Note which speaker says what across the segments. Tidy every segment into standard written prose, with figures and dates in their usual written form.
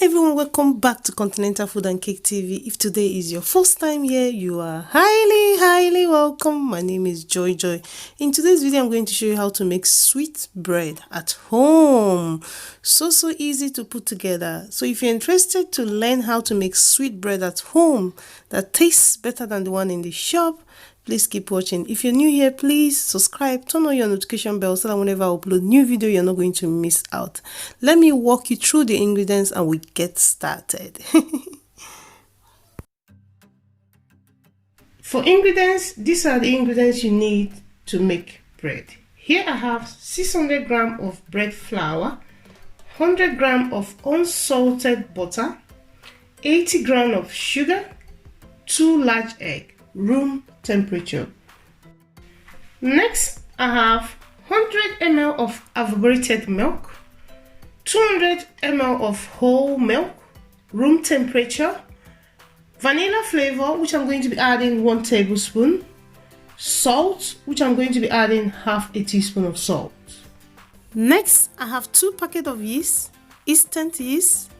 Speaker 1: Everyone, welcome back to Continental Food and Cake TV. If today is your first time here, you are highly welcome. My name is Joy. In today's video, I'm going to show you how to make sweet bread at home. So easy to put together. So if you're interested to learn how to make sweet bread at home that tastes better than the one in the shop, please keep watching. If you're new here, please subscribe, turn on your notification bell so that whenever I upload new video, you're not going to miss out. Let me walk you through the ingredients and we get started. For ingredients, these are the ingredients you need to make bread. Here I have 600 grams of bread flour, 100 grams of unsalted butter, 80 grams of sugar, 2 large eggs, room temperature. Next, I have 100 ml of evaporated milk, 200 ml of whole milk, room temperature, vanilla flavor, which I'm going to be adding 1 tablespoon, salt, which I'm going to be adding half a teaspoon of salt. Next, I have 2 packets of yeast, instant yeast.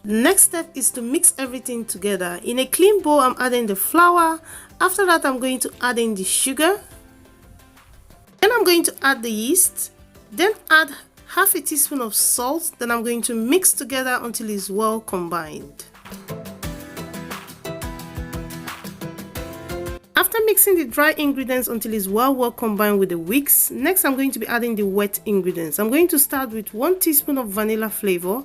Speaker 1: The next step is to mix everything together. In a clean bowl, I'm adding the flour. After that, I'm going to add in the sugar. Then I'm going to add the yeast. Then add half a teaspoon of salt. Then I'm going to mix together until it's well combined. After mixing the dry ingredients until it's well combined with the wicks, next I'm going to be adding the wet ingredients. I'm going to start with 1 teaspoon of vanilla flavor.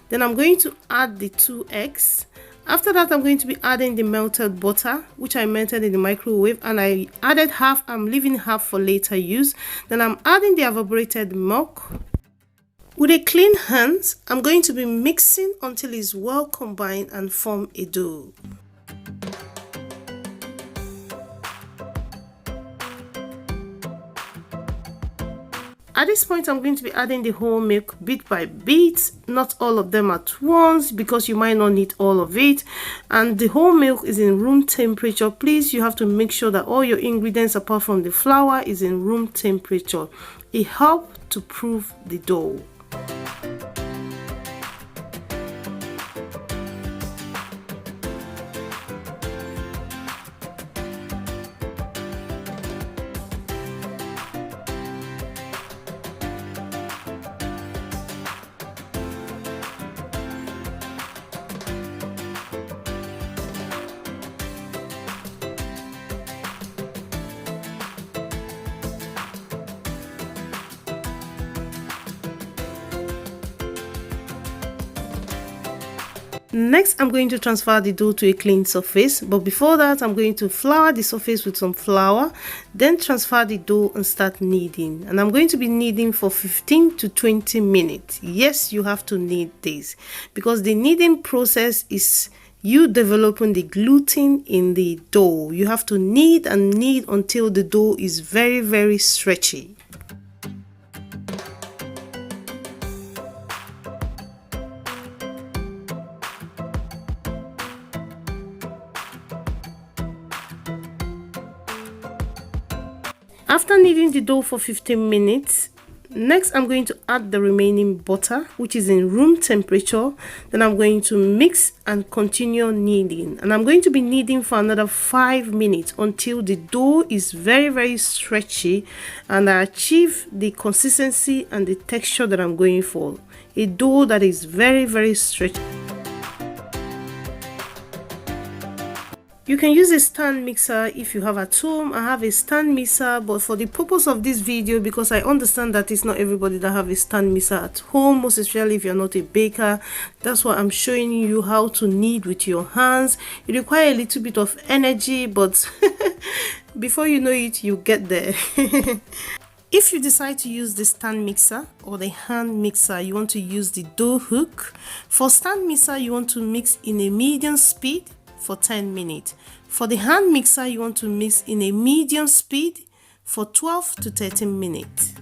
Speaker 1: Then I'm going to add the 2 eggs. After that, I'm going to be adding the melted butter, which I melted in the microwave, and I added half. I'm leaving half for later use. Then I'm adding the evaporated milk. With a clean hand, I'm going to be mixing until it's well combined and form a dough. At this point, I'm going to be adding the whole milk bit by bit, not all of them at once because you might not need all of it. And the whole milk is in room temperature. Please, you have to make sure that all your ingredients apart from the flour is in room temperature. It helps to proof the dough. Next, I'm going to transfer the dough to a clean surface, but before that, I'm going to flour the surface with some flour, then transfer the dough and start kneading. And I'm going to be kneading for 15 to 20 minutes. Yes, you have to knead this because the kneading process is you developing the gluten in the dough. You have to knead and knead until the dough is very stretchy. After kneading the dough for 15 minutes, next I'm going to add the remaining butter, which is in room temperature. Then I'm going to mix and continue kneading. And I'm going to be kneading for another 5 minutes until the dough is very stretchy and I achieve the consistency and the texture that I'm going for. A dough that is very stretchy. You can use a stand mixer if you have at home. I have a stand mixer, but for the purpose of this video, because I understand that it's not everybody that have a stand mixer at home, most especially if you're not a baker, that's why I'm showing you how to knead with your hands. It requires a little bit of energy, but before you know it, you get there. If you decide to use the stand mixer or the hand mixer, you want to use the dough hook. For stand mixer, you want to mix in a medium speed for 10 minutes. For the hand mixer, you want to mix in a medium speed for 12 to 13 minutes.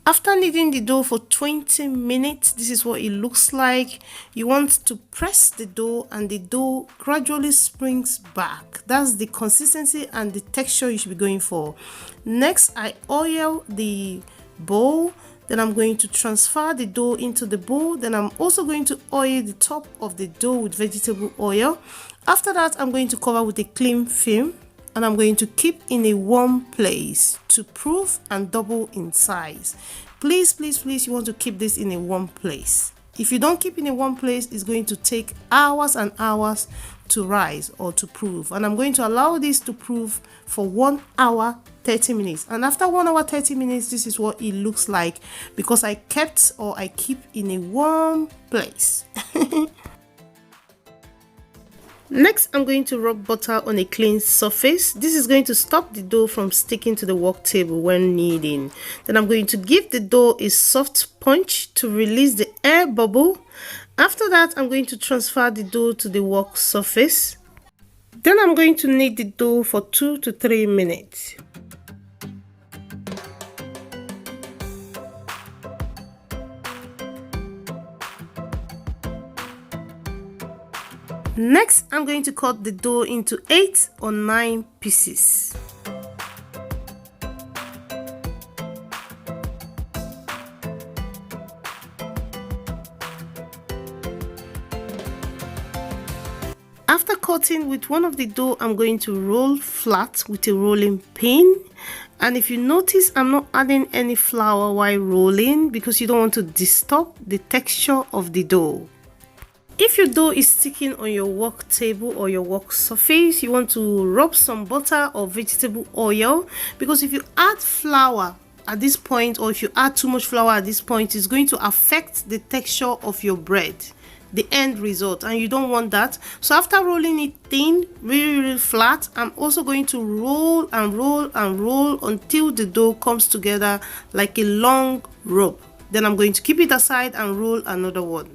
Speaker 1: After kneading the dough for 20 minutes, this is what it looks like. You want to press the dough and the dough gradually springs back. That's the consistency and the texture you should be going for. Next, I oil the bowl. Then I'm going to transfer the dough into the bowl. Then I'm also going to oil the top of the dough with vegetable oil. After that, I'm going to cover with a cling film. And I'm going to keep in a warm place to proof and double in size. Please, please, please, you want to keep this in a warm place. If you don't keep in a warm place, it's going to take hours and hours to rise or to proof. And I'm going to allow this to proof for 1 hour 30 minutes. And after 1 hour 30 minutes, this is what it looks like because I keep in a warm place. Next, I'm going to rub butter on a clean surface. This is going to stop the dough from sticking to the work table when kneading. Then I'm going to give the dough a soft punch to release the air bubble. After that, I'm going to transfer the dough to the work surface. Then I'm going to knead the dough for 2 to 3 minutes. Next, I'm going to cut the dough into 8 or 9 pieces. After cutting with one of the dough, I'm going to roll flat with a rolling pin. And if you notice, I'm not adding any flour while rolling because you don't want to disturb the texture of the dough. If your dough is sticking on your work table or your work surface, you want to rub some butter or vegetable oil, because if you add flour at this point, or if you add too much flour at this point, it's going to affect the texture of your bread, the end result, and you don't want that. So after rolling it thin, really flat, I'm also going to roll and roll and roll until the dough comes together like a long rope. Then I'm going to keep it aside and roll another one.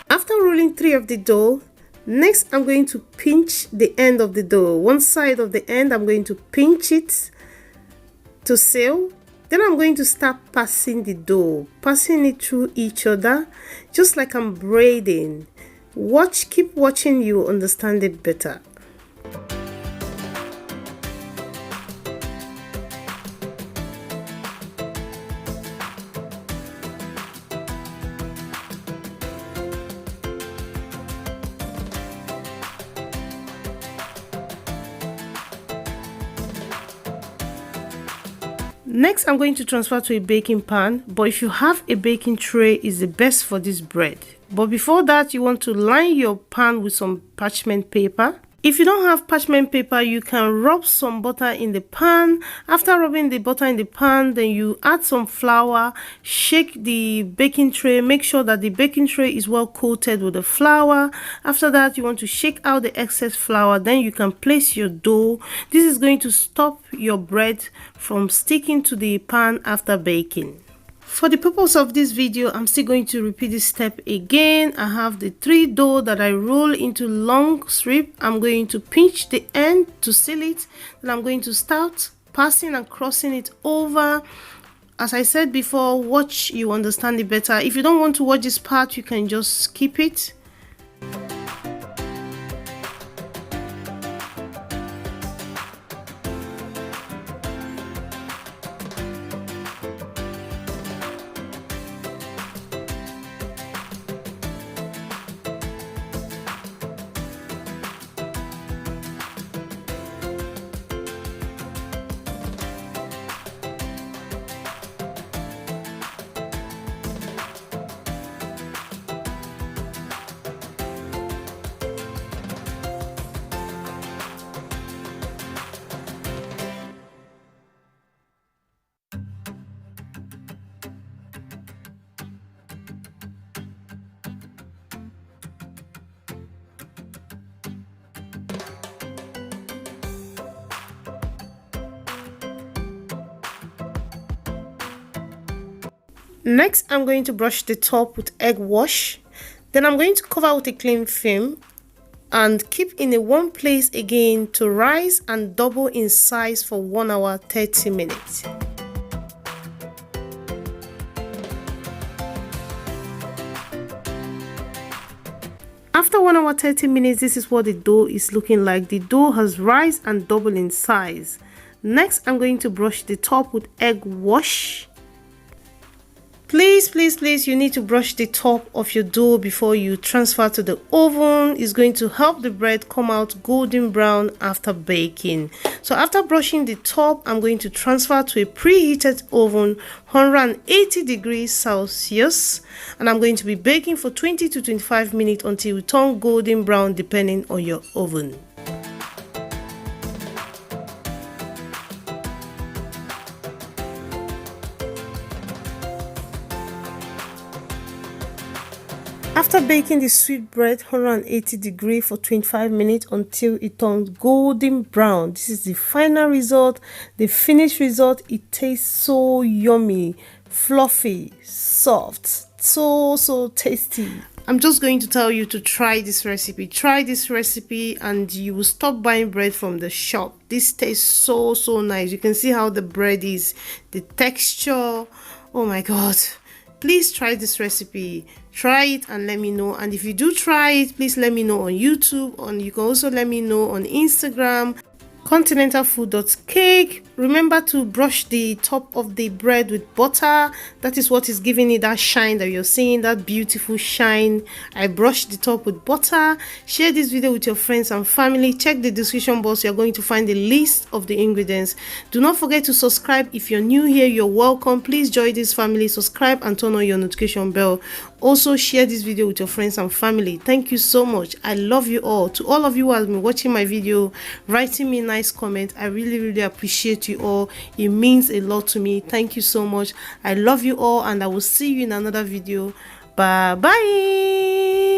Speaker 1: After rolling 3 of the dough, next I'm going to pinch the end of the dough. One side of the end, I'm going to pinch it to seal. Then I'm going to start passing the dough, passing it through each other, just like I'm braiding. Keep watching, you understand it better. Next, I'm going to transfer to a baking pan, but if you have a baking tray, it's the best for this bread. But before that, you want to line your pan with some parchment paper. If you don't have parchment paper, you can rub some butter in the pan. After rubbing the butter in the pan, then you add some flour, shake the baking tray, make sure that the baking tray is well coated with the flour. After that, you want to shake out the excess flour, then you can place your dough. This is going to stop your bread from sticking to the pan after baking. For the purpose of this video, I'm still going to repeat this step again. I have the 3 dough that I roll into long strip. I'm going to pinch the end to seal it. Then I'm going to start passing and crossing it over. As I said before, watch, you understand it better. If you don't want to watch this part, you can just skip it. Next, I'm going to brush the top with egg wash. Then I'm going to cover with a cling film and keep in a warm place again to rise and double in size for 1 hour 30 minutes. After 1 hour 30 minutes, this is what the dough is looking like. The dough has rise and double in size. Next, I'm going to brush the top with egg wash. Please, you need to brush the top of your dough before you transfer to the oven. It's going to help the bread come out golden brown after baking. So after brushing the top, I'm going to transfer to a preheated oven, 180 degrees Celsius, and I'm going to be baking for 20 to 25 minutes until it turns golden brown depending on your oven. After baking the sweet bread 180 degrees for 25 minutes until it turns golden brown, this is the final result, the finished result. It tastes so yummy, fluffy, soft, so tasty. I'm just going to tell you to try this recipe. Try this recipe and you will stop buying bread from the shop. This tastes so nice. You can see how the bread is, the texture. Oh my god. Please try this recipe. Try it and let me know. And if you do try it, please let me know on YouTube, and you can also let me know on Instagram, continentalfood.cake. Remember to brush the top of the bread with butter. That is what is giving it that shine that you're seeing, that beautiful shine. I brushed the top with butter. Share this video with your friends and family. Check the description box. You're going to find the list of the ingredients. Do not forget to subscribe. If you're new here, you're welcome. Please join this family, subscribe and turn on your notification bell. Also share this video with your friends and family. Thank you so much. I love you all. To all of you who have been watching my video, writing me nice comment, I really appreciate you all. It means a lot to me. Thank you so much. I love you all, and I will see you in another video. Bye bye.